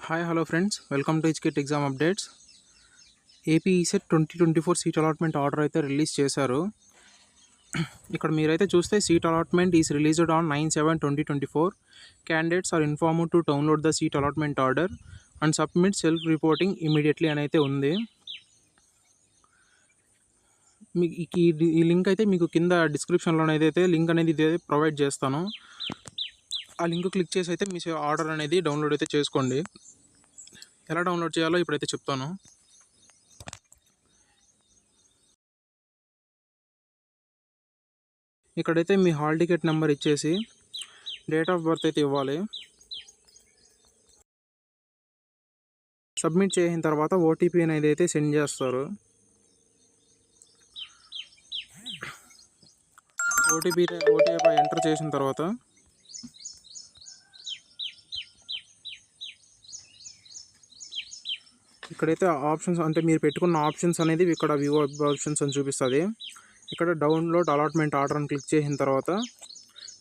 Hi hello friends, welcome to హెచ్కెట్ exam updates. AP ECET 2024 seat allotment order అయితే release చేశారు. ఇక్కడ మీరైతే చూస్తే seat allotment is released on 9/7/2024. Candidates are informed to download the seat allotment order and submit self reporting immediately అని అయితే ఉంది. మీకు ఈ లింక్ అయితే మీకు కింద డిస్క్రిప్షన్లో అయితే లింక్ అనేది ఇదే ప్రొవైడ్ చేస్తాను. ఆ లింక్ క్లిక్ చేసి అయితే మీ ఆర్డర్ అనేది డౌన్లోడ్ అయితే చేసుకోండి. ఎలా డౌన్లోడ్ చేయాలో ఇప్పుడైతే చెప్తాను. ఇక్కడైతే మీ హాల్ టికెట్ నెంబర్ ఇచ్చేసి డేట్ ఆఫ్ బర్త్ అయితే ఇవ్వాలి. సబ్మిట్ చేసిన తర్వాత ఓటీపీ అనేది అయితే సెండ్ చేస్తారు. ఓటీపీ ఎంటర్ చేసిన తర్వాత ఇక్కడైతే ఆప్షన్స్ అంటే మీరు పెట్టుకున్న ఆప్షన్స్ అనేది ఇక్కడ వ్యూ ఆప్షన్స్ అని చూపిస్తుంది. ఇక్కడ డౌన్లోడ్ అలాట్మెంట్ ఆర్డర్ అని క్లిక్ చేసిన తర్వాత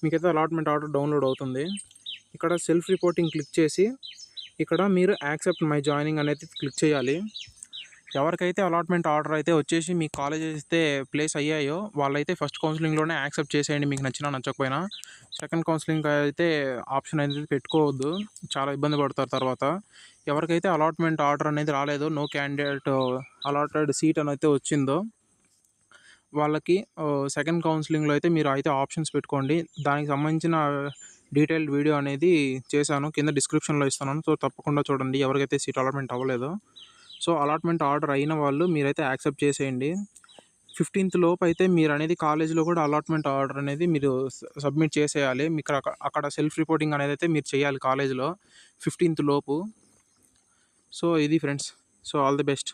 మీకైతే అలాట్మెంట్ ఆర్డర్ డౌన్లోడ్ అవుతుంది. ఇక్కడ సెల్ఫ్ రిపోర్టింగ్ క్లిక్ చేసి ఇక్కడ మీరు యాక్సెప్ట్ మై జాయినింగ్ అనేది క్లిక్ చేయాలి. ఎవరికైతే అలాట్మెంట్ ఆర్డర్ అయితే వచ్చేసి మీ కాలేజెస్ అయితే ప్లేస్ అయ్యాయో వాళ్ళైతే ఫస్ట్ కౌన్సిలింగ్లోనే యాక్సెప్ట్ చేసేయండి, మీకు నచ్చినా నచ్చకపోయినా. సెకండ్ కౌన్సిలింగ్ అయితే ఆప్షన్ అనేది పెట్టుకోవద్దు, చాలా ఇబ్బంది పడతారు తర్వాత. ఎవరికైతే అలాట్మెంట్ ఆర్డర్ అనేది రాలేదో, నో క్యాండిడేట్ అలాటెడ్ సీట్ అని అయితే వచ్చిందో వాళ్ళకి సెకండ్ కౌన్సిలింగ్లో అయితే మీరు అయితే ఆప్షన్స్ పెట్టుకోండి. దానికి సంబంధించిన డీటెయిల్డ్ వీడియో అనేది చేశాను, కింద డిస్క్రిప్షన్లో ఇస్తున్నాను. సో తప్పకుండా చూడండి ఎవరికైతే సీట్ అలాట్మెంట్ అవ్వలేదో. సో అలాట్మెంట్ ఆర్డర్ అయిన వాళ్ళు మీరైతే యాక్సెప్ట్ చేసేయండి. 15th లోపు అయితే మీరు అనేది కాలేజీలో కూడా అలాట్మెంట్ ఆర్డర్ అనేది మీరు సబ్మిట్ చేసేయాలి. మీకు అక్కడ సెల్ఫ్ రిపోర్టింగ్ అనేది అయితే మీరు చేయాలి కాలేజీలో 15th లోపు. సో ఇది friends, so all the best.